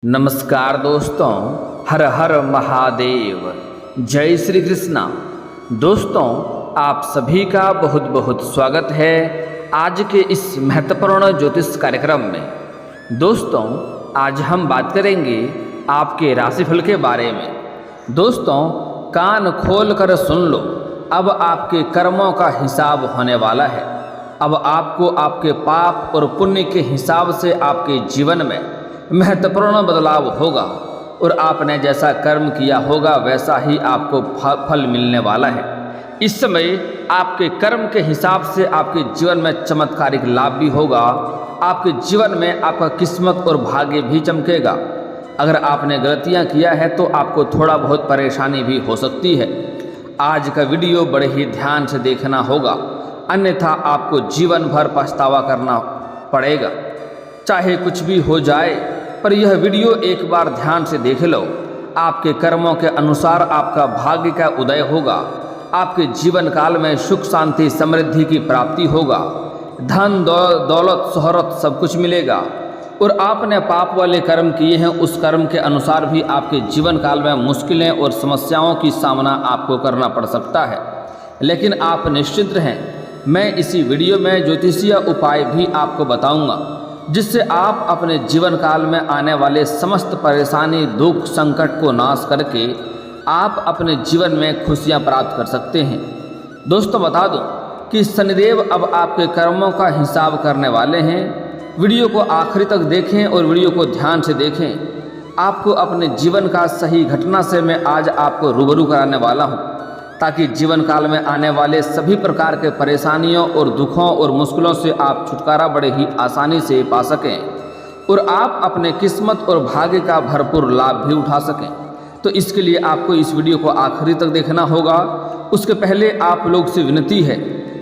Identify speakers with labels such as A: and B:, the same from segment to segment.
A: नमस्कार दोस्तों, हर हर महादेव, जय श्री कृष्णा। दोस्तों, आप सभी का बहुत बहुत स्वागत है आज के इस महत्वपूर्ण ज्योतिष कार्यक्रम में। दोस्तों, आज हम बात करेंगे आपके राशिफल के बारे में। दोस्तों, कान खोल कर सुन लो, अब आपके कर्मों का हिसाब होने वाला है। अब आपको आपके पाप और पुण्य के हिसाब से आपके जीवन में महत्वपूर्ण बदलाव होगा और आपने जैसा कर्म किया होगा वैसा ही आपको फल मिलने वाला है। इस समय आपके कर्म के हिसाब से आपके जीवन में चमत्कारिक लाभ भी होगा। आपके जीवन में आपका किस्मत और भाग्य भी चमकेगा। अगर आपने गलतियां किया है तो आपको थोड़ा बहुत परेशानी भी हो सकती है। आज का वीडियो बड़े ही ध्यान से देखना होगा, अन्यथा आपको जीवन भर पछतावा करना पड़ेगा। चाहे कुछ भी हो जाए, पर यह वीडियो एक बार ध्यान से देख लो। आपके कर्मों के अनुसार आपका भाग्य का उदय होगा। आपके जीवन काल में सुख शांति समृद्धि की प्राप्ति होगा। धन दौलत शोहरत सब कुछ मिलेगा। और आपने पाप वाले कर्म किए हैं, उस कर्म के अनुसार भी आपके जीवन काल में मुश्किलें और समस्याओं की सामना आपको करना पड़ सकता है। लेकिन आप निश्चिंत रहें, मैं इसी वीडियो में ज्योतिषीय उपाय भी आपको बताऊंगा, जिससे आप अपने जीवन काल में आने वाले समस्त परेशानी दुख संकट को नाश करके आप अपने जीवन में खुशियां प्राप्त कर सकते हैं। दोस्तों, बता दूं कि शनिदेव अब आपके कर्मों का हिसाब करने वाले हैं। वीडियो को आखिरी तक देखें और वीडियो को ध्यान से देखें। आपको अपने जीवन का सही घटना से मैं आज आपको रूबरू कराने वाला हूँ, ताकि जीवन काल में आने वाले सभी प्रकार के परेशानियों और दुखों और मुश्किलों से आप छुटकारा बड़े ही आसानी से पा सकें और आप अपने किस्मत और भाग्य का भरपूर लाभ भी उठा सकें। तो इसके लिए आपको इस वीडियो को आखिरी तक देखना होगा। उसके पहले आप लोग से विनती है,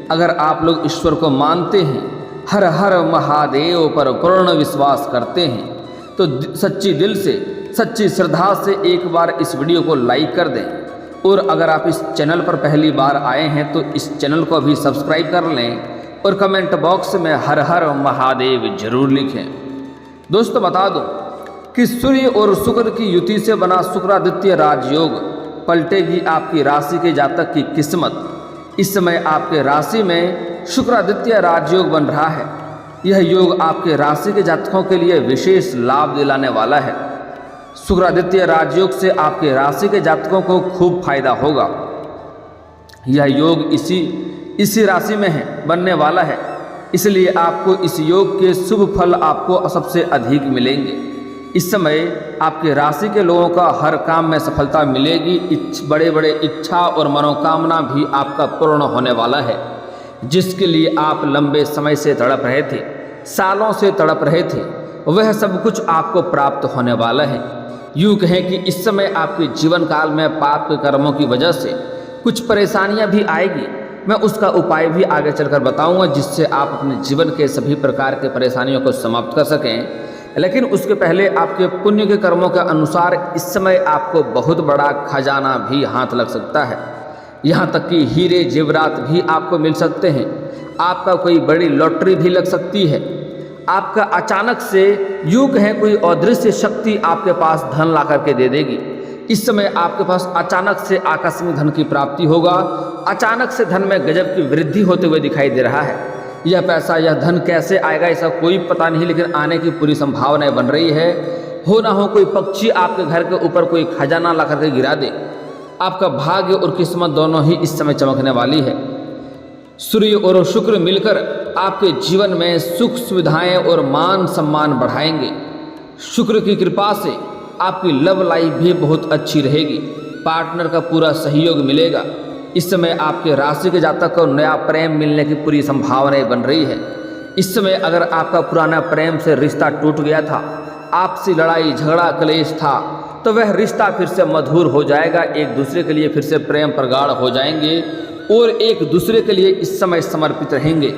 A: अगर आप लोग ईश्वर को मानते हैं, हर हर महादेव पर पूर्ण विश्वास करते हैं, तो सच्ची दिल से सच्ची श्रद्धा से एक बार इस वीडियो को लाइक कर दें। और अगर आप इस चैनल पर पहली बार आए हैं तो इस चैनल को भी सब्सक्राइब कर लें और कमेंट बॉक्स में हर हर महादेव जरूर लिखें। दोस्तों, बता दूं कि सूर्य और शुक्र की युति से बना शुक्रादित्य राजयोग पलटेगी आपकी राशि के जातक की किस्मत। इस समय आपके राशि में शुक्रादित्य राजयोग बन रहा है। यह योग आपके राशि के जातकों के लिए विशेष लाभ दिलाने वाला है। शुक्रादित्य राजयोग से आपके राशि के जातकों को खूब फायदा होगा। यह योग इसी राशि में बनने वाला है, इसलिए आपको इस योग के शुभ फल आपको सबसे अधिक मिलेंगे। इस समय आपके राशि के लोगों का हर काम में सफलता मिलेगी। बड़े बड़े इच्छा और मनोकामना भी आपका पूर्ण होने वाला है। जिसके लिए आप लंबे समय से तड़प रहे थे, सालों से तड़प रहे थे, वह सब कुछ आपको प्राप्त होने वाला है। यूँ कहें कि इस समय आपके जीवन काल में पाप के कर्मों की वजह से कुछ परेशानियां भी आएगी। मैं उसका उपाय भी आगे चलकर बताऊंगा, जिससे आप अपने जीवन के सभी प्रकार के परेशानियों को समाप्त कर सकें। लेकिन उसके पहले आपके पुण्य के कर्मों के अनुसार इस समय आपको बहुत बड़ा खजाना भी हाथ लग सकता है। यहाँ तक कि हीरे जेवरात भी आपको मिल सकते हैं। आपका कोई बड़ी लॉटरी भी लग सकती है। आपका अचानक से यूँ कहें कोई अदृश्य शक्ति आपके पास धन ला करके दे देगी। इस समय आपके पास अचानक से आकस्मिक धन की प्राप्ति होगा। अचानक से धन में गजब की वृद्धि होते हुए दिखाई दे रहा है। यह पैसा यह धन कैसे आएगा इसका कोई पता नहीं, लेकिन आने की पूरी संभावनाएं बन रही है। हो ना हो कोई पक्षी आपके घर के ऊपर कोई खजाना ला करके गिरा दे। आपका भाग्य और किस्मत दोनों ही इस समय चमकने वाली है। सूर्य और शुक्र मिलकर आपके जीवन में सुख सुविधाएं और मान सम्मान बढ़ाएंगे। शुक्र की कृपा से आपकी लव लाइफ भी बहुत अच्छी रहेगी। पार्टनर का पूरा सहयोग मिलेगा। इस समय आपके राशि के जातक को नया प्रेम मिलने की पूरी संभावनाएं बन रही है। इस समय अगर आपका पुराना प्रेम से रिश्ता टूट गया था, आपसी लड़ाई झगड़ा क्लेश था, तो वह रिश्ता फिर से मधुर हो जाएगा। एक दूसरे के लिए फिर से प्रेम प्रगाढ़ हो जाएंगे और एक दूसरे के लिए इस समय समर्पित रहेंगे।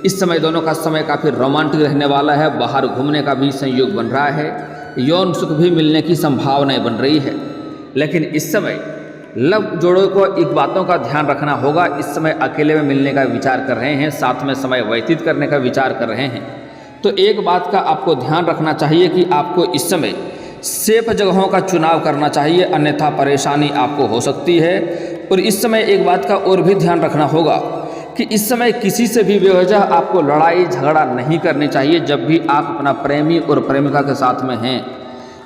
A: इस समय दोनों का समय काफ़ी रोमांटिक रहने वाला है। बाहर घूमने का भी संयोग बन रहा है। यौन सुख भी मिलने की संभावनाएं बन रही है। लेकिन इस समय लव जोड़ों को एक बातों का ध्यान रखना होगा। इस समय अकेले में मिलने का विचार कर रहे हैं, साथ में समय व्यतीत करने का विचार कर रहे हैं, तो एक बात का आपको ध्यान रखना चाहिए कि आपको इस समय सेफ जगहों का चुनाव करना चाहिए, अन्यथा परेशानी आपको हो सकती है। और इस समय एक बात का और भी ध्यान रखना होगा कि इस समय किसी से भी बेवजह आपको लड़ाई झगड़ा नहीं करनी चाहिए जब भी आप अपना प्रेमी और प्रेमिका के साथ में हैं,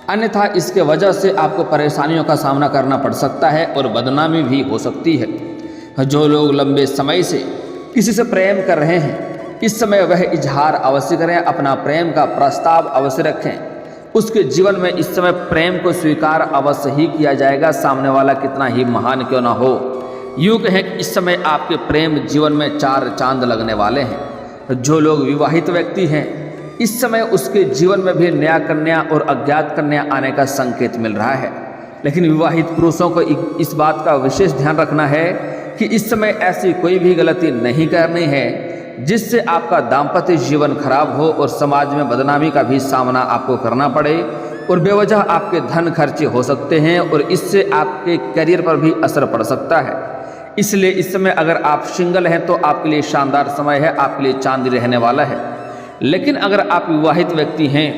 A: अन्यथा इसके वजह से आपको परेशानियों का सामना करना पड़ सकता है और बदनामी भी हो सकती है। जो लोग लंबे समय से किसी से प्रेम कर रहे हैं, इस समय वह इजहार अवश्य करें, अपना प्रेम का प्रस्ताव अवश्य रखें। उसके जीवन में इस समय प्रेम को स्वीकार अवश्य ही किया जाएगा, सामने वाला कितना ही महान क्यों ना हो। यूँ कहें कि इस समय आपके प्रेम जीवन में 4 चांद लगने वाले हैं। जो लोग विवाहित व्यक्ति हैं, इस समय उसके जीवन में भी नया कन्या और अज्ञात कन्या आने का संकेत मिल रहा है। लेकिन विवाहित पुरुषों को इस बात का विशेष ध्यान रखना है कि इस समय ऐसी कोई भी गलती नहीं करनी है जिससे आपका दाम्पत्य जीवन खराब हो और समाज में बदनामी का भी सामना आपको करना पड़े और बेवजह आपके धन खर्चे हो सकते हैं और इससे आपके करियर पर भी असर पड़ सकता है। इसलिए इस समय अगर आप सिंगल हैं तो आपके लिए शानदार समय है, आपके लिए चांदी रहने वाला है। लेकिन अगर आप विवाहित व्यक्ति हैं,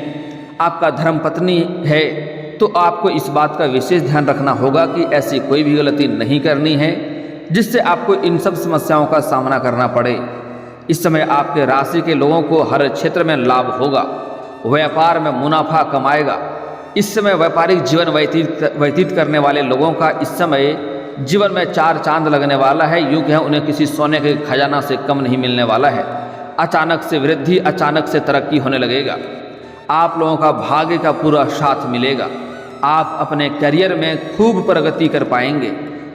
A: आपका धर्मपत्नी है, तो आपको इस बात का विशेष ध्यान रखना होगा कि ऐसी कोई भी गलती नहीं करनी है जिससे आपको इन सब समस्याओं का सामना करना पड़े। इस समय आपके राशि के लोगों को हर क्षेत्र में लाभ होगा, व्यापार में मुनाफा कमाएगा। इस समय व्यापारिक जीवन व्यतीत करने वाले लोगों का इस समय जीवन में 4 चांद लगने वाला है। यूँ कहें उन्हें किसी सोने के खजाना से कम नहीं मिलने वाला है। अचानक से वृद्धि, अचानक से तरक्की होने लगेगा। आप लोगों का भाग्य का पूरा साथ मिलेगा। आप अपने करियर में खूब प्रगति कर पाएंगे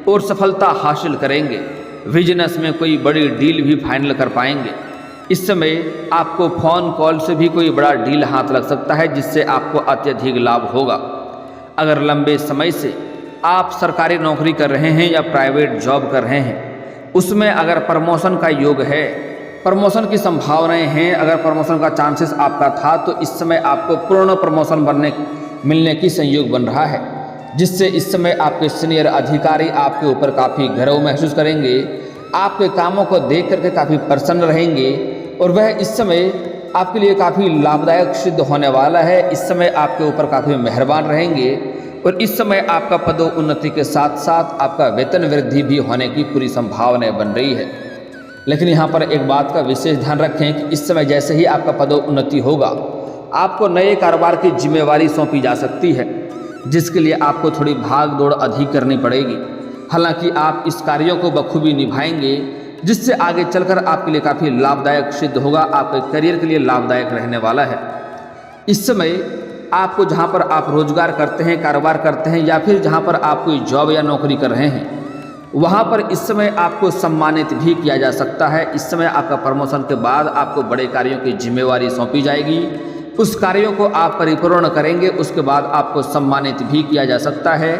A: और सफलता हासिल करेंगे। बिजनेस में कोई बड़ी डील भी फाइनल कर पाएंगे। इस समय आपको फ़ोन कॉल से भी कोई बड़ा डील हाथ लग सकता है जिससे आपको अत्यधिक लाभ होगा। अगर लंबे समय से आप सरकारी नौकरी कर रहे हैं या प्राइवेट जॉब कर रहे हैं, उसमें अगर प्रमोशन का योग है, प्रमोशन की संभावनाएं हैं, अगर प्रमोशन का चांसेस आपका था तो इस समय आपको पूर्ण प्रमोशन मिलने की संयोग बन रहा है, जिससे इस समय आपके सीनियर अधिकारी आपके ऊपर काफ़ी गर्व महसूस करेंगे। आपके कामों को देख करके काफ़ी प्रसन्न रहेंगे और वह इस समय आपके लिए काफ़ी लाभदायक सिद्ध होने वाला है। इस समय आपके ऊपर काफ़ी मेहरबान रहेंगे और इस समय आपका पदोन्नति के साथ साथ आपका वेतन वृद्धि भी होने की पूरी संभावना बन रही है। लेकिन यहाँ पर एक बात का विशेष ध्यान रखें कि इस समय जैसे ही आपका पदोन्नति होगा, आपको नए कारोबार की जिम्मेवारी सौंपी जा सकती है, जिसके लिए आपको थोड़ी भाग दौड़ अधिक करनी पड़ेगी। हालांकि आप इस कार्यों को बखूबी निभाएंगे, जिससे आगे चलकर आपके लिए काफ़ी लाभदायक सिद्ध होगा, आपके करियर के लिए लाभदायक रहने वाला है। इस समय आपको जहां पर आप रोजगार करते हैं, कारोबार करते हैं, या फिर जहां पर आप कोई जॉब या नौकरी कर रहे हैं, वहां पर इस समय आपको सम्मानित भी किया जा सकता है। इस समय आपका प्रमोशन के बाद आपको बड़े कार्यों की जिम्मेवारी सौंपी जाएगी। उस कार्यों को आप परिपूर्ण करेंगे, उसके बाद आपको सम्मानित भी किया जा सकता है।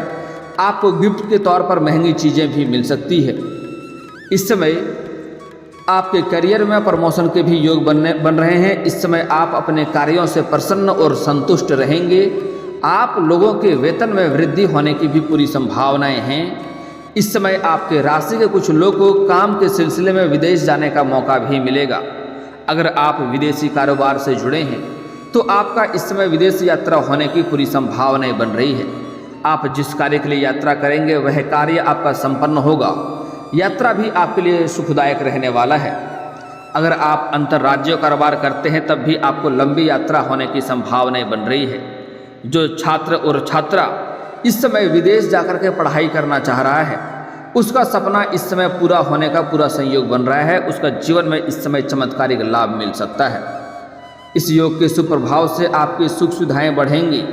A: आपको गिफ्ट के तौर पर महंगी चीज़ें भी मिल सकती है। इस समय आपके करियर में प्रमोशन के भी योग बन रहे हैं। इस समय आप अपने कार्यों से प्रसन्न और संतुष्ट रहेंगे। आप लोगों के वेतन में वृद्धि होने की भी पूरी संभावनाएं हैं। इस समय आपके राशि के कुछ लोगों को काम के सिलसिले में विदेश जाने का मौका भी मिलेगा। अगर आप विदेशी कारोबार से जुड़े हैं तो आपका इस समय विदेश यात्रा होने की पूरी संभावनाएं बन रही है। आप जिस कार्य के लिए यात्रा करेंगे वह कार्य आपका संपन्न होगा। यात्रा भी आपके लिए सुखदायक रहने वाला है। अगर आप अंतर्राज्यीय कारोबार करते हैं तब भी आपको लंबी यात्रा होने की संभावनाएं बन रही है। जो छात्र और छात्रा इस समय विदेश जाकर के पढ़ाई करना चाह रहा है, उसका सपना इस समय पूरा होने का पूरा संयोग बन रहा है। उसका जीवन में इस समय चमत्कारिक लाभ मिल सकता है। इस योग के सुप्रभाव से आपकी सुख सुविधाएं बढ़ेंगी।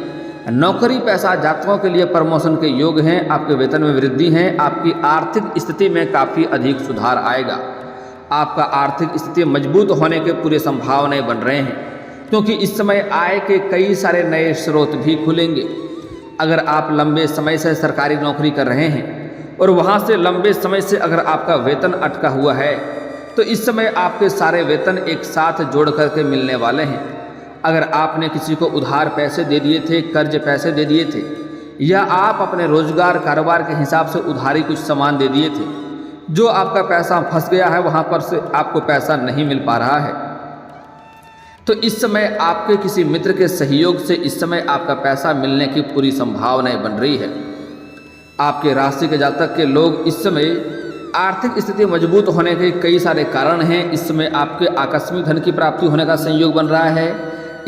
A: नौकरी पैसा जातकों के लिए प्रमोशन के योग हैं। आपके वेतन में वृद्धि है। आपकी आर्थिक स्थिति में काफ़ी अधिक सुधार आएगा। आपका आर्थिक स्थिति मजबूत होने के पूरे संभावनाएं बन रहे हैं, क्योंकि इस समय आय के कई सारे नए स्रोत भी खुलेंगे। अगर आप लंबे समय से सरकारी नौकरी कर रहे हैं और वहाँ से लंबे समय से अगर आपका वेतन अटका हुआ है, तो इस समय आपके सारे वेतन एक साथ जोड़ करके मिलने वाले हैं। अगर आपने किसी को उधार पैसे दे दिए थे, कर्ज पैसे दे दिए थे, या आप अपने रोजगार कारोबार के हिसाब से उधारी कुछ सामान दे दिए थे, जो आपका पैसा फंस गया है, वहाँ पर से आपको पैसा नहीं मिल पा रहा है, तो इस समय आपके किसी मित्र के सहयोग से इस समय आपका पैसा मिलने की पूरी संभावनाएं बन रही है। आपके राशि के जातक के लोग इस समय आर्थिक स्थिति मजबूत होने के कई सारे कारण हैं। इस समय आपके आकस्मिक धन की प्राप्ति होने का संयोग बन रहा है।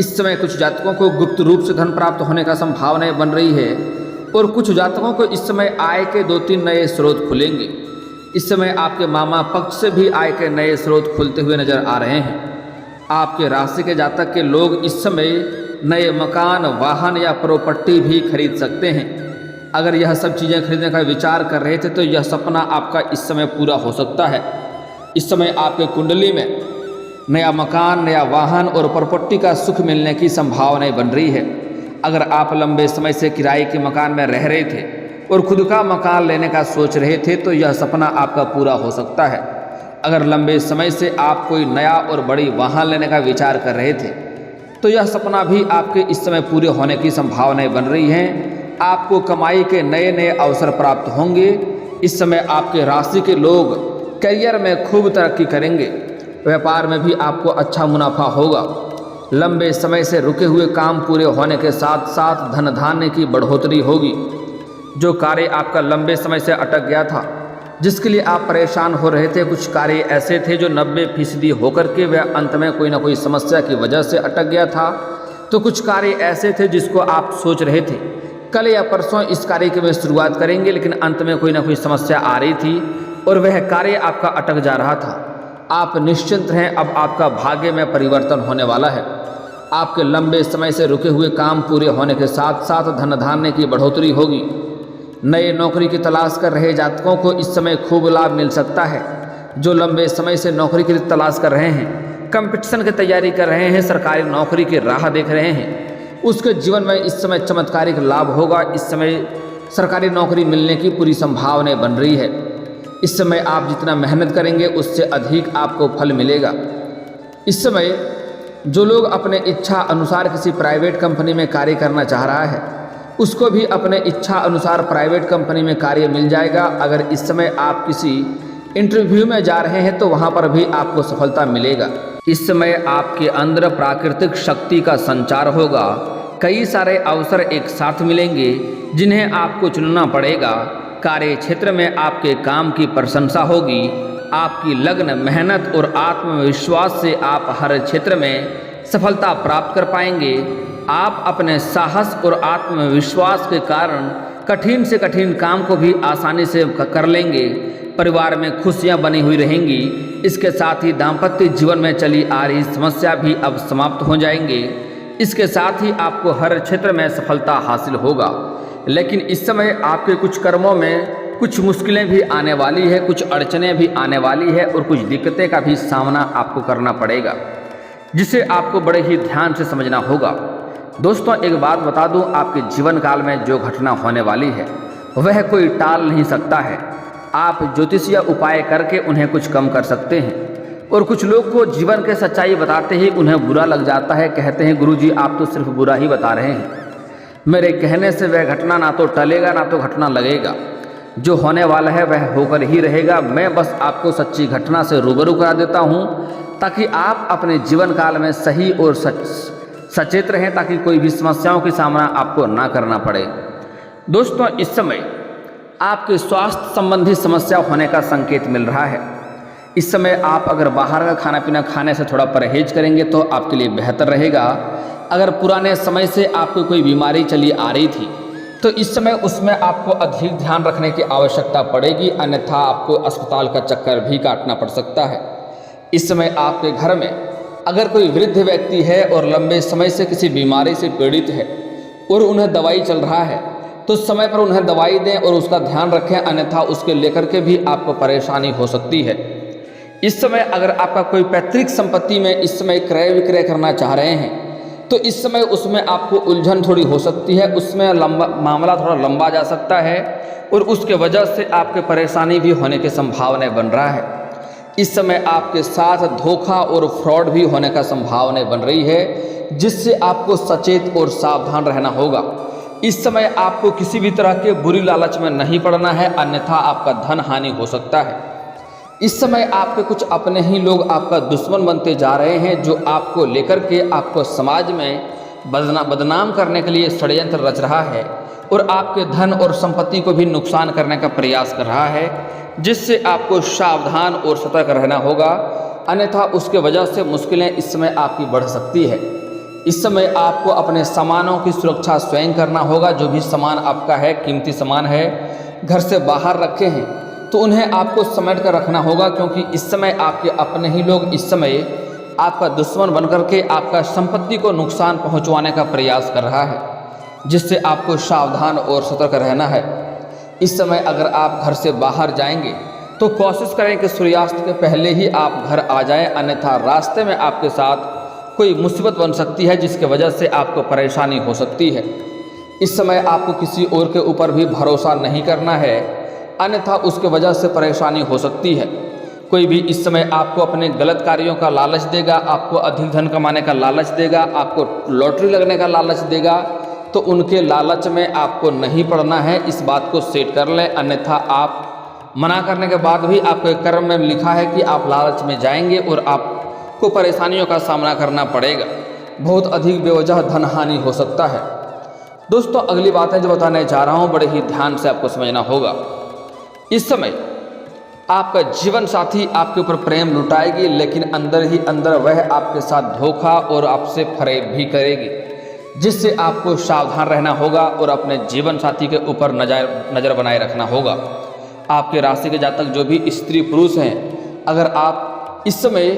A: इस समय कुछ जातकों को गुप्त रूप से धन प्राप्त होने का संभावनाएं बन रही है और कुछ जातकों को इस समय आय के 2-3 नए स्रोत खुलेंगे। इस समय आपके मामा पक्ष से भी आय के नए स्रोत खुलते हुए नजर आ रहे हैं। आपके राशि के जातक के लोग इस समय नए मकान, वाहन या प्रॉपर्टी भी खरीद सकते हैं। अगर यह सब चीज़ें खरीदने का विचार कर रहे थे तो यह सपना आपका इस समय पूरा हो सकता है। इस समय आपके कुंडली में नया मकान, नया वाहन और प्रॉपर्टी का सुख मिलने की संभावनाएं बन रही है। अगर आप लंबे समय से किराए के मकान में रह रहे थे और खुद का मकान लेने का सोच रहे थे तो यह सपना आपका पूरा हो सकता है। अगर लंबे समय से आप कोई नया और बड़ी वाहन लेने का विचार कर रहे थे तो यह सपना भी आपके इस समय पूरे होने की संभावनाएं बन रही हैं। आपको कमाई के नए नए अवसर प्राप्त होंगे। इस समय आपके राशि के लोग करियर में खूब तरक्की करेंगे। व्यापार में भी आपको अच्छा मुनाफा होगा। लंबे समय से रुके हुए काम पूरे होने के साथ साथ धन धान्य की बढ़ोतरी होगी। जो कार्य आपका लंबे समय से अटक गया था, जिसके लिए आप परेशान हो रहे थे, कुछ कार्य ऐसे थे जो 90% होकर के वह अंत में कोई ना कोई समस्या की वजह से अटक गया था। तो कुछ कार्य ऐसे थे जिसको आप सोच रहे थे कल या परसों इस कार्य की वे शुरुआत करेंगे, लेकिन अंत में कोई ना कोई समस्या आ रही थी और वह कार्य आपका अटक जा रहा था। आप निश्चिंत हैं, अब आपका भाग्य में परिवर्तन होने वाला है। आपके लंबे समय से रुके हुए काम पूरे होने के साथ साथ धन धान्य की बढ़ोतरी होगी। नए नौकरी की तलाश कर रहे जातकों को इस समय खूब लाभ मिल सकता है। जो लंबे समय से नौकरी की तलाश कर रहे हैं, कंपटीशन की तैयारी कर रहे हैं, सरकारी नौकरी की राह देख रहे हैं, उसके जीवन में इस समय चमत्कारिक लाभ होगा। इस समय सरकारी नौकरी मिलने की पूरी संभावनाएं बन रही है। इस समय आप जितना मेहनत करेंगे उससे अधिक आपको फल मिलेगा। इस समय जो लोग अपने इच्छा अनुसार किसी प्राइवेट कंपनी में कार्य करना चाह रहा है, उसको भी अपने इच्छा अनुसार प्राइवेट कंपनी में कार्य मिल जाएगा। अगर इस समय आप किसी इंटरव्यू में जा रहे हैं तो वहाँ पर भी आपको सफलता मिलेगा। इस समय आपके अंदर प्राकृतिक शक्ति का संचार होगा। कई सारे अवसर एक साथ मिलेंगे जिन्हें आपको चुनना पड़ेगा। कार्य क्षेत्र में आपके काम की प्रशंसा होगी। आपकी लगन, मेहनत और आत्मविश्वास से आप हर क्षेत्र में सफलता प्राप्त कर पाएंगे। आप अपने साहस और आत्मविश्वास के कारण कठिन से कठिन काम को भी आसानी से कर लेंगे। परिवार में खुशियां बनी हुई रहेंगी। इसके साथ ही दाम्पत्य जीवन में चली आ रही समस्या भी अब समाप्त हो जाएंगे। इसके साथ ही आपको हर क्षेत्र में सफलता हासिल होगा। लेकिन इस समय आपके कुछ कर्मों में कुछ मुश्किलें भी आने वाली है, कुछ अड़चनें भी आने वाली है और कुछ दिक्कतें का भी सामना आपको करना पड़ेगा, जिसे आपको बड़े ही ध्यान से समझना होगा। दोस्तों, एक बात बता दूं, आपके जीवन काल में जो घटना होने वाली है वह कोई टाल नहीं सकता है। आप ज्योतिषीय उपाय करके उन्हें कुछ कम कर सकते हैं। और कुछ लोग को जीवन के सच्चाई बताते ही उन्हें बुरा लग जाता है। कहते हैं गुरुजी आप तो सिर्फ बुरा ही बता रहे हैं, मेरे कहने से वह घटना ना तो टलेगा ना तो घटना लगेगा। जो होने वाला है वह होकर ही रहेगा। मैं बस आपको सच्ची घटना से रूबरू करा देता हूँ ताकि आप अपने जीवन काल में सही और सचेत रहें, ताकि कोई भी समस्याओं की सामना आपको ना करना पड़े। दोस्तों, इस समय आपके स्वास्थ्य संबंधी समस्या होने का संकेत मिल रहा है। इस समय आप अगर बाहर का खाना पीना खाने से थोड़ा परहेज करेंगे तो आपके लिए बेहतर रहेगा। अगर पुराने समय से आपको कोई बीमारी चली आ रही थी तो इस समय उसमें आपको अधिक ध्यान रखने की आवश्यकता पड़ेगी, अन्यथा आपको अस्पताल का चक्कर भी काटना पड़ सकता है। इस समय आपके घर में अगर कोई वृद्ध व्यक्ति है और लंबे समय से किसी बीमारी से पीड़ित है और उन्हें दवाई चल रहा है तो समय पर उन्हें दवाई दें और उसका ध्यान रखें, अन्यथा उसके लेकर के भी आपको परेशानी हो सकती है। इस समय अगर आपका कोई पैतृक संपत्ति में इस समय क्रय विक्रय करना चाह रहे हैं तो इस समय उसमें आपको उलझन थोड़ी हो सकती है, उसमें मामला थोड़ा लंबा जा सकता है और उसके वजह से आपके परेशानी भी होने की संभावना बन रहा है। इस समय आपके साथ धोखा और फ्रॉड भी होने का संभावना बन रही है, जिससे आपको सचेत और सावधान रहना होगा। इस समय आपको किसी भी तरह के बुरी लालच में नहीं पड़ना है, अन्यथा आपका धन हानि हो सकता है। इस समय आपके कुछ अपने ही लोग आपका दुश्मन बनते जा रहे हैं, जो आपको लेकर के आपको समाज में बदनाम करने के लिए षड्यंत्र रच रहा है और आपके धन और संपत्ति को भी नुकसान करने का प्रयास कर रहा है, जिससे आपको सावधान और सतर्क रहना होगा, अन्यथा उसके वजह से मुश्किलें इस समय आपकी बढ़ सकती है। इस समय आपको अपने सामानों की सुरक्षा स्वयं करना होगा। जो भी सामान आपका है, कीमती सामान है, घर से बाहर रखे हैं तो उन्हें आपको समेट कर रखना होगा, क्योंकि इस समय आपके अपने ही लोग इस समय आपका दुश्मन बनकर के आपका संपत्ति को नुकसान पहुंचवाने का प्रयास कर रहा है, जिससे आपको सावधान और सतर्क रहना है। इस समय अगर आप घर से बाहर जाएंगे तो कोशिश करें कि सूर्यास्त के पहले ही आप घर आ जाएं, अन्यथा रास्ते में आपके साथ कोई मुसीबत बन सकती है, जिसके वजह से आपको परेशानी हो सकती है। इस समय आपको किसी और के ऊपर भी भरोसा नहीं करना है, अन्यथा उसके वजह से परेशानी हो सकती है। कोई भी इस समय आपको अपने गलत कार्यों का लालच देगा, आपको अधिक धन कमाने का लालच देगा, आपको लॉटरी लगने का लालच देगा, तो उनके लालच में आपको नहीं पड़ना है। इस बात को सेट कर लें, अन्यथा आप मना करने के बाद भी आपके कर्म में लिखा है कि आप लालच में जाएंगे और आपको परेशानियों का सामना करना पड़ेगा। बहुत अधिक बेवजह धन हानि हो सकता है। दोस्तों, अगली बातें जो बताने जा रहा हूँ, बड़े ही ध्यान से आपको समझना होगा। इस समय आपका जीवन साथी आपके ऊपर प्रेम लुटाएगी, लेकिन अंदर ही अंदर वह आपके साथ धोखा और आपसे फरेब भी करेगी, जिससे आपको सावधान रहना होगा और अपने जीवन साथी के ऊपर नज़र बनाए रखना होगा। आपके राशि के जातक जो भी स्त्री पुरुष हैं, अगर आप इस समय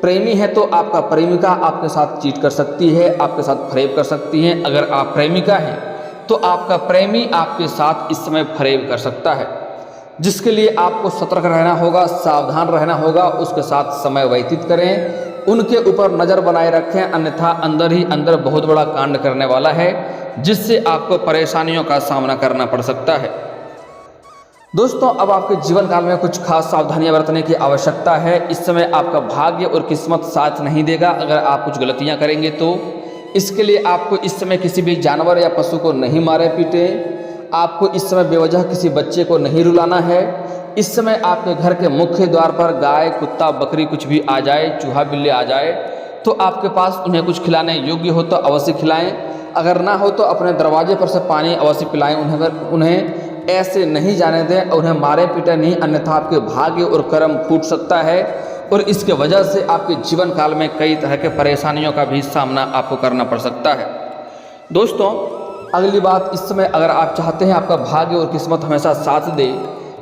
A: प्रेमी हैं तो आपका प्रेमिका आपके साथ चीट कर सकती है, आपके साथ फरेब कर सकती है। अगर आप प्रेमिका हैं तो आपका प्रेमी आपके साथ इस समय फरेब कर सकता है, जिसके लिए आपको सतर्क रहना होगा, सावधान रहना होगा, उसके साथ समय व्यतीत करें, उनके ऊपर नज़र बनाए रखें, अन्यथा अंदर ही अंदर बहुत बड़ा कांड करने वाला है, जिससे आपको परेशानियों का सामना करना पड़ सकता है। दोस्तों, अब आपके जीवन काल में कुछ खास सावधानियां बरतने की आवश्यकता है। इस समय आपका भाग्य और किस्मत साथ नहीं देगा अगर आप कुछ गलतियां करेंगे तो। इसके लिए आपको इस समय किसी भी जानवर या पशु को नहीं मारे पीटे, आपको इस समय बेवजह किसी बच्चे को नहीं रुलाना है। इस समय आपके घर के मुख्य द्वार पर गाय, कुत्ता, बकरी कुछ भी आ जाए, चूहा बिल्ली आ जाए, तो आपके पास उन्हें कुछ खिलाने योग्य हो तो अवश्य खिलाएं। अगर ना हो तो अपने दरवाजे पर से पानी अवश्य पिलाएं। उन्हें ऐसे नहीं जाने दें, उन्हें मारे पीटे नहीं, अन्यथा आपके भाग्य और कर्म फूट सकता है और इसके वजह से आपके जीवन काल में कई तरह के परेशानियों का भी सामना आपको करना पड़ सकता है। दोस्तों, अगली बात, इस समय अगर आप चाहते हैं आपका भाग्य और किस्मत हमेशा साथ दे,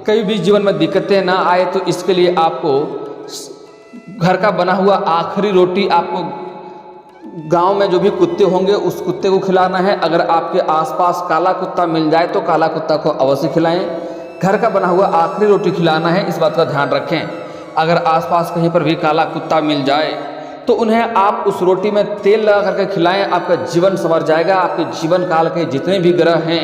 A: कभी भी जीवन में दिक्कतें ना आए, तो इसके लिए आपको घर का बना हुआ आखिरी रोटी आपको गांव में जो भी कुत्ते होंगे उस कुत्ते को खिलाना है। अगर आपके आसपास काला कुत्ता मिल जाए तो काला कुत्ता को अवश्य खिलाएं। घर का बना हुआ आखिरी रोटी खिलाना है, इस बात का ध्यान रखें। अगर आसपास कहीं पर भी काला कुत्ता मिल जाए तो उन्हें आप उस रोटी में तेल लगा करके खिलाएं, आपका जीवन संवर जाएगा। आपके जीवन काल के जितने भी ग्रह हैं,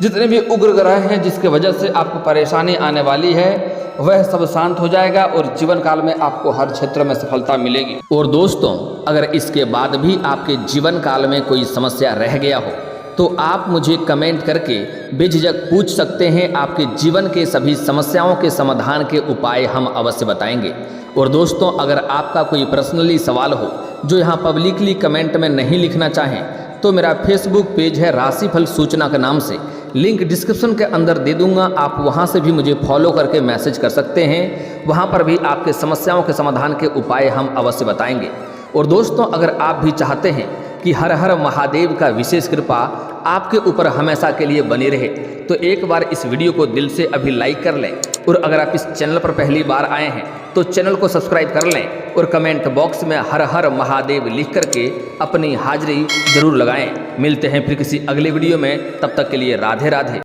A: जितने भी उग्र ग्रह हैं जिसके वजह से आपको परेशानी आने वाली है, वह सब शांत हो जाएगा और जीवन काल में आपको हर क्षेत्र में सफलता मिलेगी। और दोस्तों, अगर इसके बाद भी आपके जीवन काल में कोई समस्या रह गया हो तो आप मुझे कमेंट करके बेझिझक पूछ सकते हैं। आपके जीवन के सभी समस्याओं के समाधान के उपाय हम अवश्य बताएंगे। और दोस्तों, अगर आपका कोई पर्सनली सवाल हो जो यहाँ पब्लिकली कमेंट में नहीं लिखना चाहें तो मेरा फेसबुक पेज है राशिफल सूचना के नाम से, लिंक डिस्क्रिप्शन के अंदर दे दूंगा। आप वहां से भी मुझे फॉलो करके मैसेज कर सकते हैं। वहां पर भी आपके समस्याओं के समाधान के उपाय हम अवश्य बताएंगे। और दोस्तों, अगर आप भी चाहते हैं कि हर हर महादेव का विशेष कृपा आपके ऊपर हमेशा के लिए बनी रहे तो एक बार इस वीडियो को दिल से अभी लाइक कर लें। और अगर आप इस चैनल पर पहली बार आए हैं तो चैनल को सब्सक्राइब कर लें और कमेंट बॉक्स में हर हर महादेव लिख करके अपनी हाजिरी जरूर लगाएं। मिलते हैं फिर किसी अगले वीडियो में, तब तक के लिए राधे राधे।